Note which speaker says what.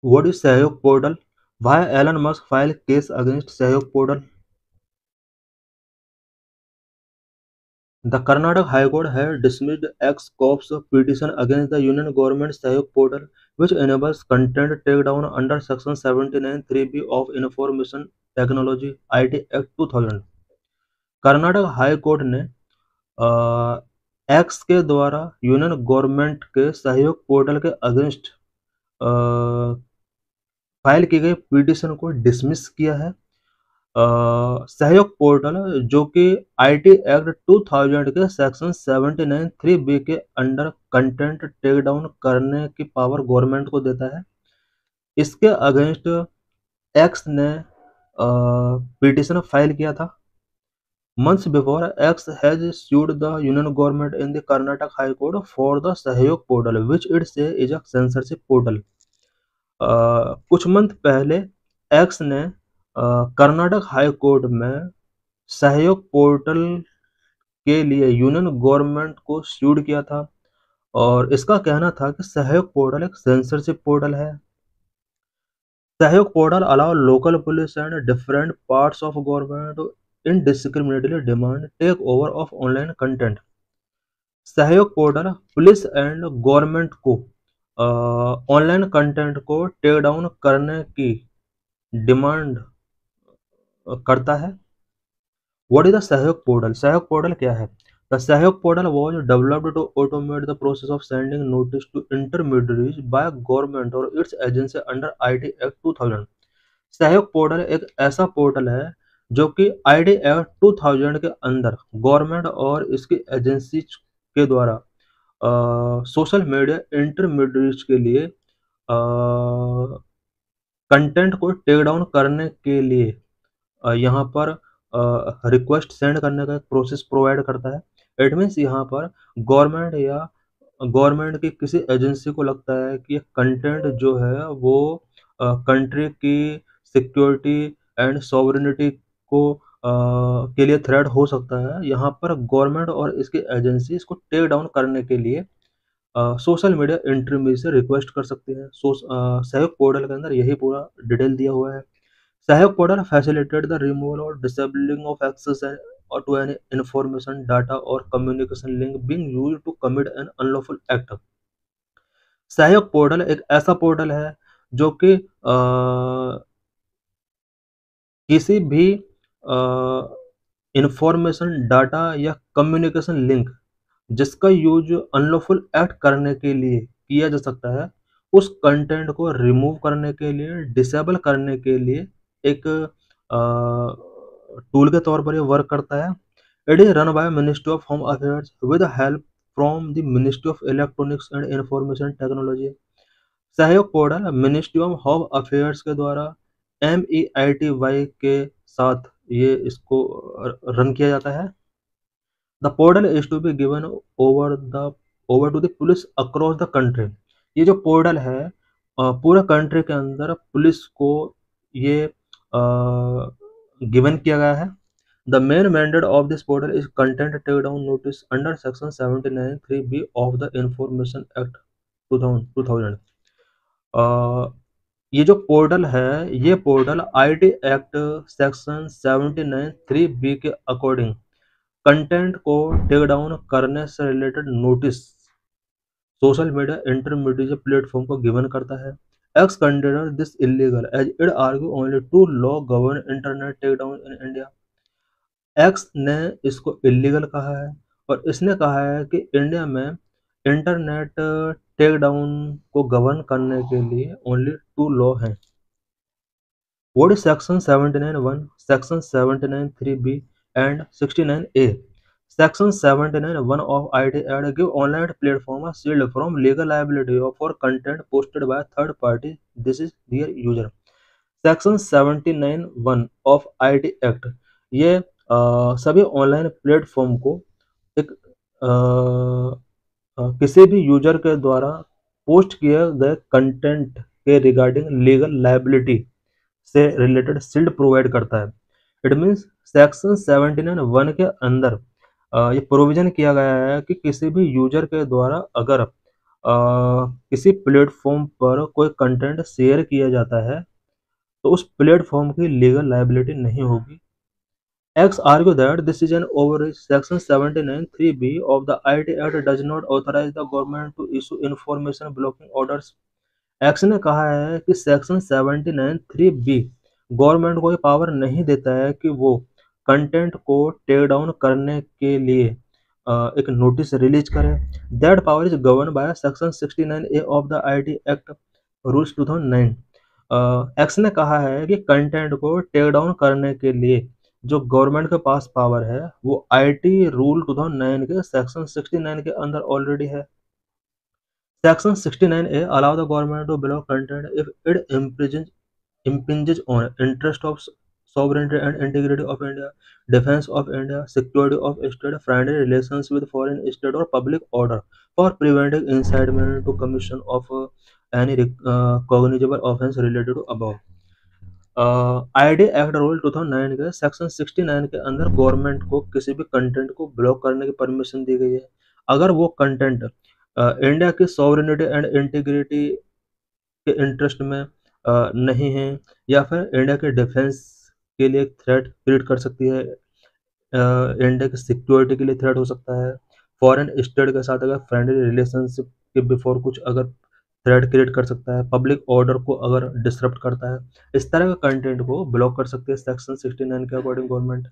Speaker 1: What is Sahyog portal? Why Elon Musk filed case against Sahyog portal? The Karnataka High Court has dismissed ex-cop's petition against the Union government's Sahyog portal, which enables content takedown under Section 79 3B of Information Technology IT Act 2000। Karnataka high court ने x के द्वारा union government के सहयोग portal के against file की गई petition को dismiss किया है। सहयोग पोर्टल जो कि आईटी एक्ट 2000 के सेक्शन 79 3B के अंडर कंटेंट टेक डाउन करने की पावर गवर्नमेंट को देता है। इसके अगेंस्ट एक्स ने पिटीशन फाइल किया था। Months before, X has sued the union government in the Karnataka High Court for the Sahyog portal, which it says is a censorship portal। कुछ मंथ पहले x ने कर्नाटक हाई कोर्ट में सहयोग portal के लिए union government को सूड किया था और इसका कहना था कि सहयोग पोर्टल एक सेंसरशिप पोर्टल है। Sahyog portal allow local police and different parts of government to indiscriminately demand take over of online content. Sahyog portal police and government को ऑनलाइन कंटेंट को टेक डाउन करने की डिमांड करता है। What is the Sahyog portal? Sahyog portal क्या है? The Sahyog portal was developed to automate the process of sending notice to intermediaries by government और its agency under IT act 2000। सहयोग पोर्टल एक ऐसा पोर्टल है जो कि आईटी एक्ट 2000 के अंदर गवर्नमेंट और इसकी एजेंसी के द्वारा सोशल मीडिया इंटरमीडिएट्स के लिए कंटेंट को टेक डाउन करने के लिए यहाँ पर रिक्वेस्ट सेंड करने का एक प्रोसेस प्रोवाइड करता है। इट मीन्स यहाँ पर गवर्नमेंट या गवर्नमेंट की किसी एजेंसी को लगता है कि ये कंटेंट जो है वो कंट्री की सिक्योरिटी एंड सॉवरेनिटी को के लिए थ्रेट हो सकता है। यहाँ पर गवर्नमेंट और इसकी एजेंसी इसको टेक डाउन करने के लिए सोशल मीडिया इंटरमीडिएट से रिक्वेस्ट कर सकते हैं। सहयोग पोर्टल के अंदर यही पूरा डिटेल दिया हुआ है। Sahyog portal facilitate the removal और disabling of access or to any information, data or communication link being used to commit an unlawful act। सहयोग पोर्टल एक ऐसा पोर्टल है जो कि किसी भी इंफॉर्मेशन, डाटा या कम्युनिकेशन लिंक जिसका यूज अनलॉफुल एक्ट करने के लिए किया जा सकता है, उस कंटेंट को रिमूव करने के लिए, डिसेबल करने के लिए एक टूल के तौर पर ये वर्क करता है। It is run by ministry of home affairs with help from the ministry of electronics and information technology. Sahyog portal ministry of home affairs के द्वारा MEITY के साथ ये इसको रन किया जाता है। The portal is to be given over to the police across the country. ये जो पोर्टल है पूरे कंट्री के अंदर पुलिस को ये गिवन किया गया है। The main mandate of this portal is content take down notice under section 79 3B of the information act 2000। ये जो पोर्टल है, ये portal IT act section 79 3B के अकॉर्डिंग कंटेंट को टेक डाउन करने से related notice social media intermediate platform को given करता है। X consider this illegal as it argue only to law govern internet take down in India. X ने इसको illegal कहा है और इसने कहा है कि इंडिया में इंटरनेट टेक डाउन को गवर्न करने के लिए ओनली 2 लॉ हैं। What is section 79(1), section 79(3)(b) and 69(a)? Section 79(1) of IT Act give online platform a shield from legal liability for content posted by third party. This is their user। Section 79(1) of IT Act ये सभी online platform को एक किसी भी user के द्वारा post किए गए कंटेंट के रिगार्डिंग लीगल लायबिलिटी से रिलेटेड शील्ड प्रोवाइड करता है। इट मीन्स सेक्शन 79(1) के अंदर ये प्रोविजन किया गया है कि किसी भी यूजर के द्वारा अगर किसी प्लेटफॉर्म पर कोई कंटेंट शेयर किया जाता है तो उस प्लेटफॉर्म की लीगल लायबिलिटी नहीं होगी। X argue that this is an overreach. Section 79(3)(b of the IT Act does not authorize the government to issue information blocking orders. X ने कहा है कि सेक्शन 79(3)(b गवर्नमेंट को ये पावर नहीं देता है कि वो कंटेंट को टेक डाउन करने के लिए एक नोटिस रिलीज करे। That power is govern by section 69A of the IT act rules 2009। X ने कहा है कि कंटेंट को टेक डाउन करने के लिए जो गवर्नमेंट के पास पावर है वो आईटी रूल 2009 के सेक्शन 69 के अंदर ऑलरेडी है। Section 69A allow the government to block content if it impinges on interest of sovereignty and integrity of India, defense of India, security of state, friendly relations with foreign state or public order, for preventing incitement to commission of any cognizable offense related to above. ID act rule 2009 के section 69 के अंदर government को किसी भी content को block करने की permission दी गई है अगर वो कंटेंट इंडिया की सॉवरेनिटी एंड इंटीग्रिटी के इंटरेस्ट में नहीं है या फिर इंडिया के डिफेंस के लिए थ्रेट क्रिएट कर सकती है, इंडिया की सिक्योरिटी के लिए थ्रेट हो सकता है, फॉरेन स्टेट के साथ अगर फ्रेंडली रिलेशनशिप के बिफोर कुछ अगर थ्रेट क्रिएट कर सकता है, पब्लिक ऑर्डर को अगर डिसरप्ट करता है, इस तरह के कंटेंट को ब्लॉक कर सकती है सेक्शन 69 के अकॉर्डिंग गवर्नमेंट।